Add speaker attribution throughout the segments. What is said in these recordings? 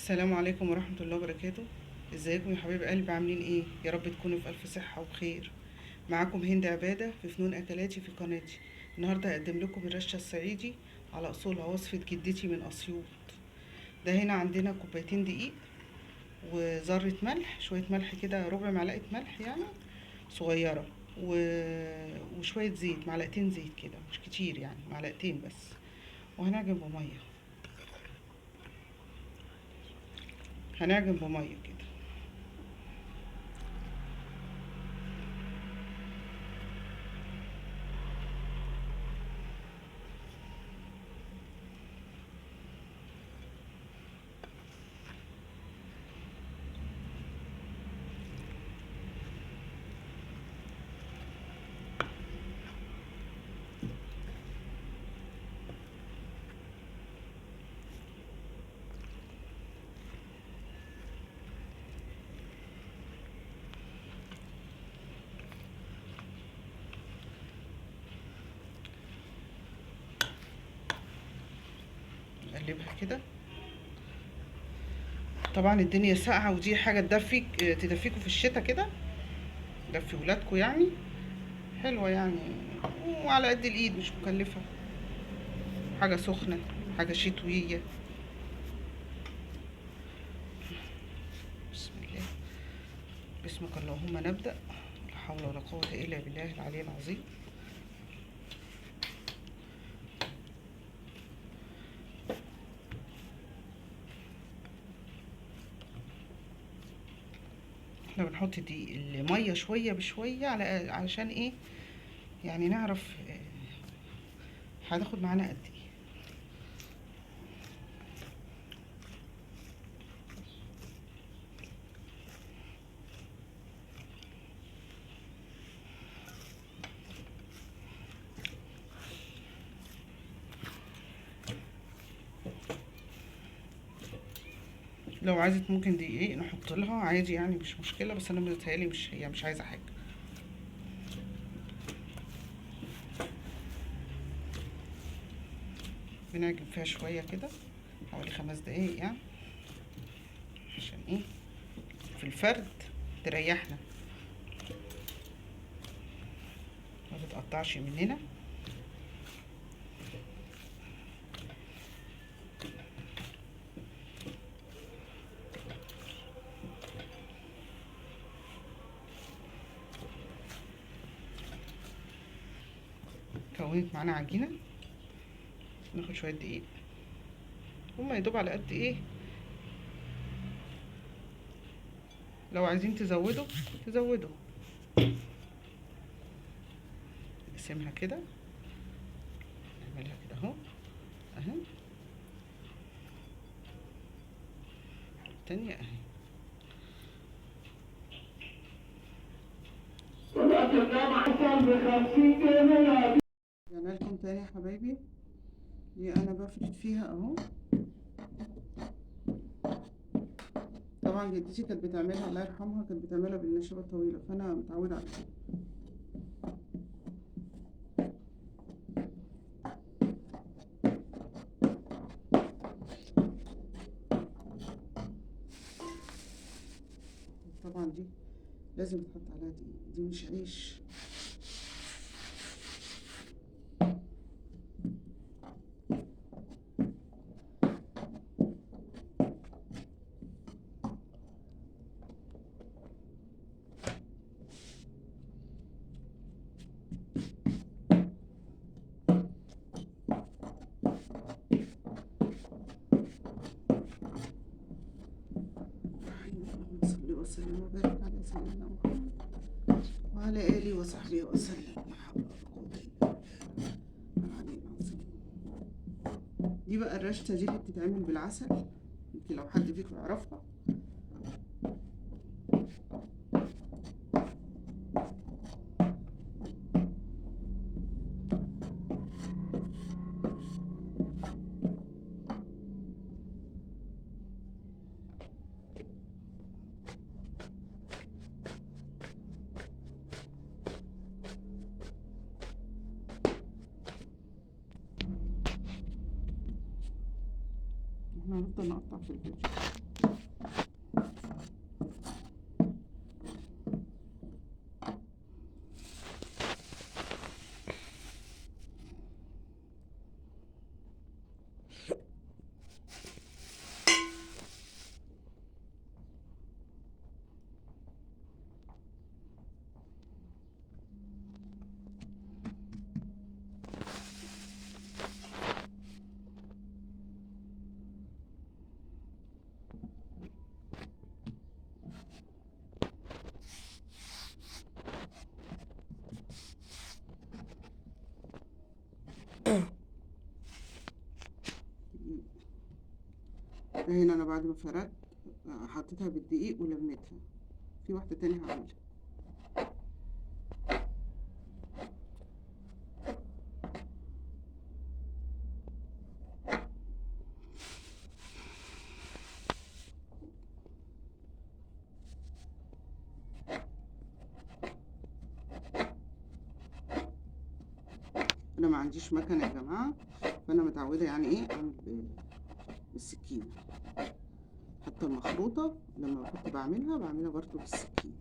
Speaker 1: السلام عليكم ورحمة الله وبركاته. ازيكم يا حبايب قلبي؟ عاملين ايه؟ يا رب تكونوا في الف صحة وبخير. معاكم هند عبادة في فنون اكلاتي في قناتي. النهاردة هقدم لكم الرشة الصعيدي على اصولها، وصفة جدتي من اسيوط. ده هنا عندنا كوبايتين دقيق وذرة ملح، شوية ملح كده، ربع معلقة ملح يعني صغيرة، وشوية زيت، معلقتين زيت كده مش كتير يعني، معلقتين بس. وهنعجن بمية، هنعجن بمية كده. نقلبها كده. طبعا الدنيا ساقعة، ودي حاجة تدفيكوا في الشتاء كده، دفي ولادكوا يعني، حلوة يعني، وعلى قد الايد، مش مكلفة، حاجة سخنة، حاجة شتوية. بسم الله، باسمك اللهم نبدأ، لا حول ولا قوة إلا بالله العلي العظيم. احنا بنحط دي المية شوية بشوية علشان ايه يعني، نعرف هتاخد معانا قد ايه. لو عايزة ممكن دقيق نحط لها عادي يعني، مش مشكلة، بس انا متهيألي مش عايزة حاجة. بنعجن فيها شوية كده، حوالي 5 دقايق يعني، عشان ايه؟ في الفرد تريحنا، ما تتقطعش مننا. كونت معانا عجينة، ناخد شوية دقيق، هما يدوب على قد ايه. لو عايزين تزودوا تزودوا. نقسمها كده، نعملها كده اهو، اهي، التانية اهي. رجعنا لكم تاني يا حبايبي. دي انا بفرد فيها اهو. طبعا جدتي كانت بتعملها، الله يرحمها، كانت بتعملها بالنشابة الطويلة، فانا متعودة عليها. طبعا دي لازم تحط عليها دي مش عيش. اللهم صل وسلم وبارك على سيدنا محمد وعلى آله وصحبه وسلم. لا حول ولا قوة إلا بالله العلي العظيم. دي بقى الرشتة دي اللي بتتعمل بالعسل، يمكن لو حد فيكم يعرفها. احنا هنفضل نقطع في الفيديو. هنا انا بعد ما فردت حطيتها بالدقيق ولميتها. في واحدة تانية هعملها. انا ما عنديش مكنة يا جماعة، فانا متعودة يعني ايه اعمل بالسكينة. حتى المخروطة لما كنت بعملها برضو بالسكينة.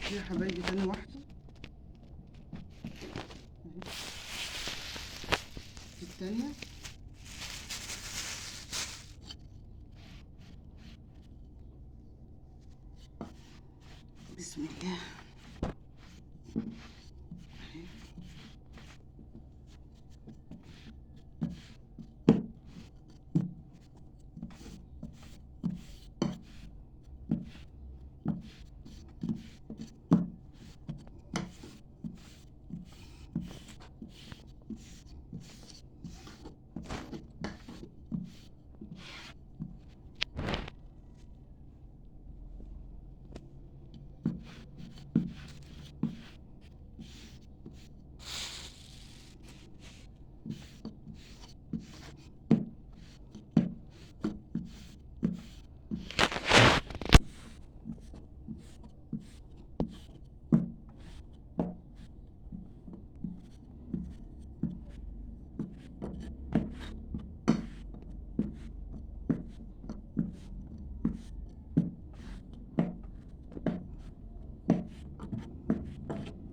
Speaker 1: دي يا حبايبي تاني واحدة اهي. التانية بسم الله اهي.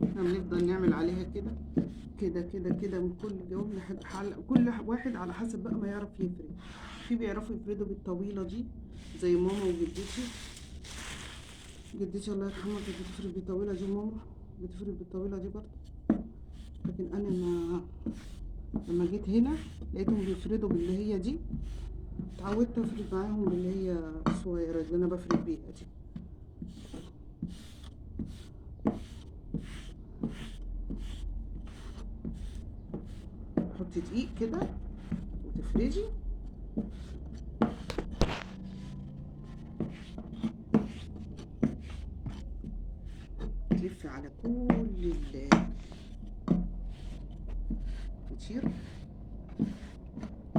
Speaker 1: احنا بنفضل نعمل عليها كده كده كده كده من كل جواب لحد كل واحد على حسب بقى ما يعرف يفرد. في بيعرفوا يفردوا بالطويلة دي زي ماما وجدتي. جدتي الله يرحمها كانت بتفرد بالطويلة دي، وماما بتفرد بالطويلة دي برضه. لكن انا لما جيت هنا لقيتهم بيفردوا باللي هي دي، اتعودت افرد معاهم باللي هي الصغيرة اللي انا بفرد بيها دي. حطي دقيق كده وتفرجي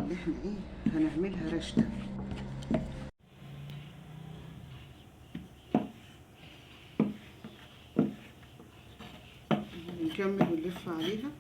Speaker 1: اللي احنا ايه هنعملها رشتة. نكمل ونلف عليها.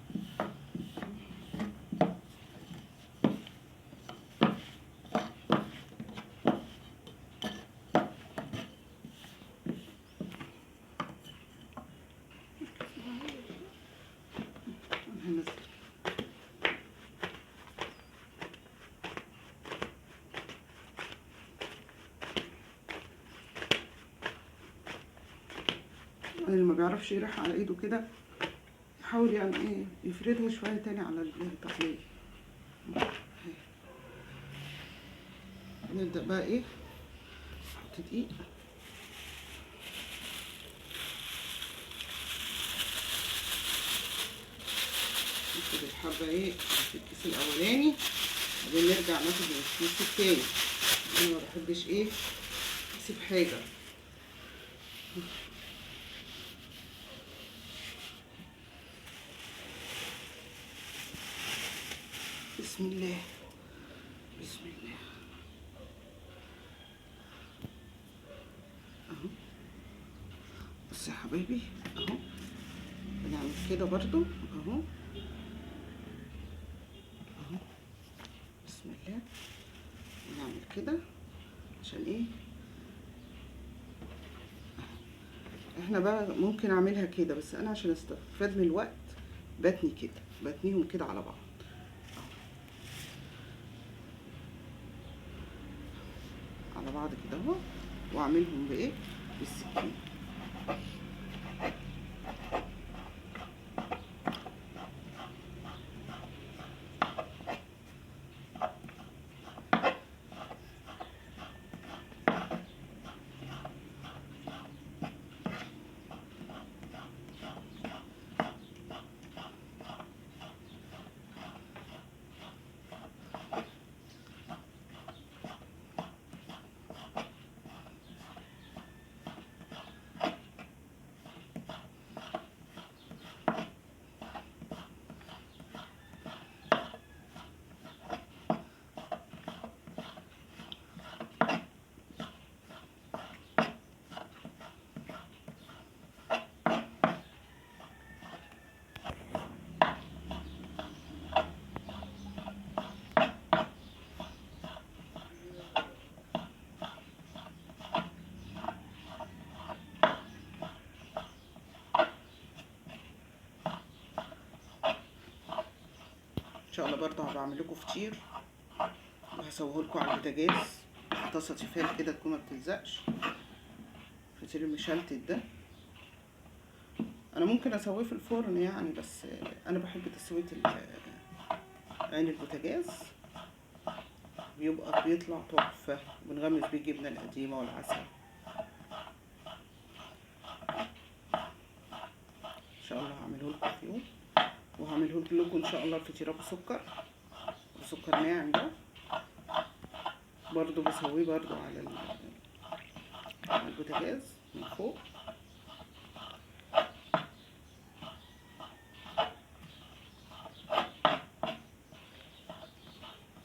Speaker 1: اللي ما بيعرفش يريح على ايده كده يحاول يعني ايه يفردها شويه تاني على التقليه. نبدا بقى ايه نحط دقيق. ناخد الحبه ايه في الكيس الاولاني، بعدين نرجع ناخد الكيس التاني. انا ما بحبش ايه اسيب حاجه. بسم الله بسم الله اهو. بص يا حبايبي اهو بنعمل كده برضو اهو اهو. بسم الله بنعمل كده عشان ايه احنا بقى ممكن اعملها كده، بس انا عشان استفاد من الوقت بتني كده، بتنيهم كده على بعض على بعض كده اهو، واعملهم بايه بالسكين. ان شاء الله برضه هبعمل لكم فطير وهسويه لكم على البوتاجاز في طاسه تيفال كده تكون ما بتلزقش. الفطير المشلتت ده انا ممكن اسويه في الفرن يعني، بس انا بحب تسويه عين البوتاجاز، بيطلع تحفه. بنغمس بيه الجبنه القديمه والعسل. ان شاء الله هعمله لكم في يوم، وهعمله لكم ان شاء الله الفطيره بسكر ناعم ده برضو بسويه برضو على البوتاجاز من فوق.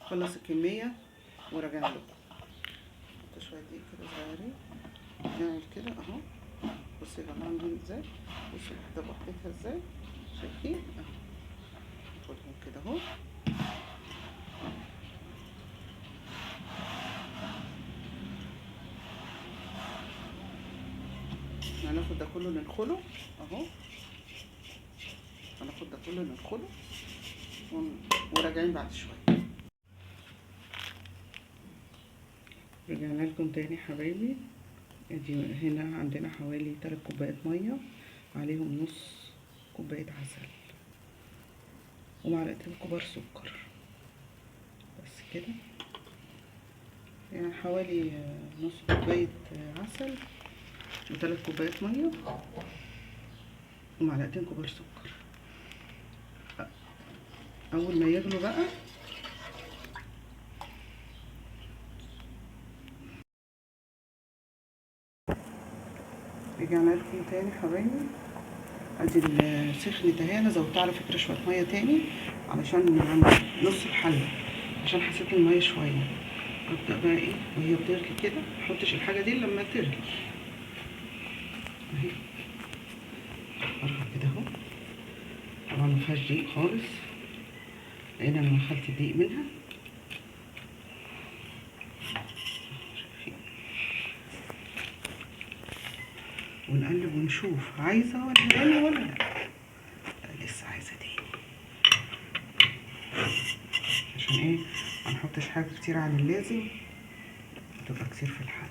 Speaker 1: خلص الكميه وراجع لكم. نحط شويه دقيق كده صغيرين، نعمل كده اهو. بصوا يا جماعه عاملين ازاي، بصوا واحده بوحدتها ازاي، شايفين اهو. ناخدهم كده اهو. هناخد ده كله ننخله اهو، هناخد ده كله ننخله وراجعين بعد شويه. رجعنا لكم تاني حبايبي. ادي هنا عندنا حوالي 3 كوبايات ميه، عليهم نص كوبايه عسل ومعلقتين كبار سكر، بس كده. يعني حوالي نص كوبايه عسل و3 كوبايات ميه ومعلقتين كبار سكر. اول ما يغلوا بقى رجعنا لكم تاني حبايبي. ادي سخنت اهي. انا زودت على فكره شويه ميه تاني علشان نعمل نص الحله. عشان حسيت الميه شويه. ابدا بقى ايه وهي بتغلي كده، محطش الحاجه دي لما تغلي اهي، احطها كده اهو. طبعا مفيهاش دقيق خالص لان انا دخلت الدقيق منها. ونقلب ونشوف عايزه ولا تاني ولا لا. لا لسه عايزه تاني، عشان ايه منحطش حاجه كتير عن اللازم تبقى كتير في الحل.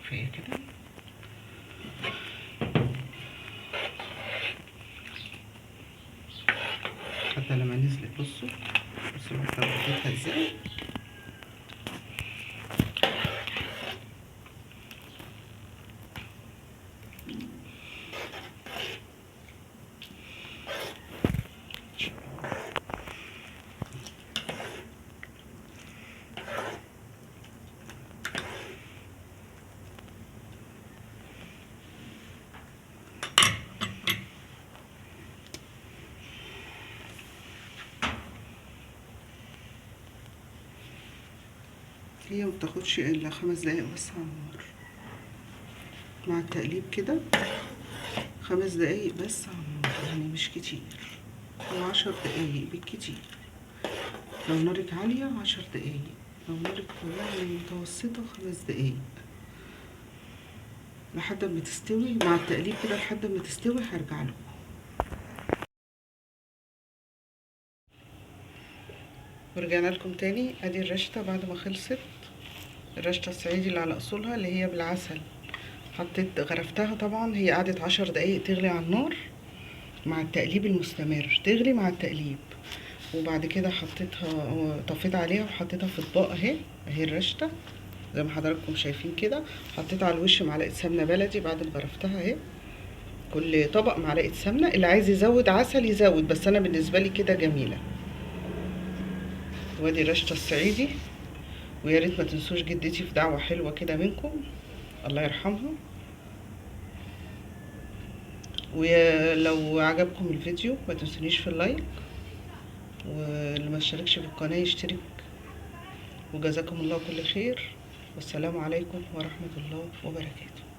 Speaker 1: كفايه كده. حتى لما نزلت بصوا بتاعتها ازاي. هي مبتاخدش الا 5 دقايق بس على النار مع التقليب كده. 5 دقايق بس على النار، يعني مش كتير، او 10 دقايق بالكتير. لو نارك عالية 10 دقايق، لو نارك يعني متوسطة 5 دقايق لحد ما تستوي. مع التقليب كده لحد ما تستوي هرجع لكم. ورجعنا لكم تاني. ادي الرشته بعد ما خلصت، الرشته الصعيدي اللي على اصولها اللي هي بالعسل. حطيت غرفتها طبعا، هي قعدت 10 دقايق تغلي على النار مع التقليب المستمر، تغلي مع التقليب. وبعد كده حطيتها، طفيت عليها وحطيتها في اطباق اهي. اهي الرشته زي ما حضراتكم شايفين كده. حطيت على الوش معلقه سمنه بلدي بعد ما غرفتها اهي. كل طبق معلقه سمنه، اللي عايز يزود عسل يزود، بس انا بالنسبه لي كده جميله. وادي الرشته الصعيدي. ويا ريت ما تنسوش جدتي في دعوه حلوه كده منكم، الله يرحمها. ولو عجبكم الفيديو ما تنسونيش في اللايك، واللي ما اشتركش في القناه يشترك. وجزاكم الله كل خير، والسلام عليكم ورحمه الله وبركاته.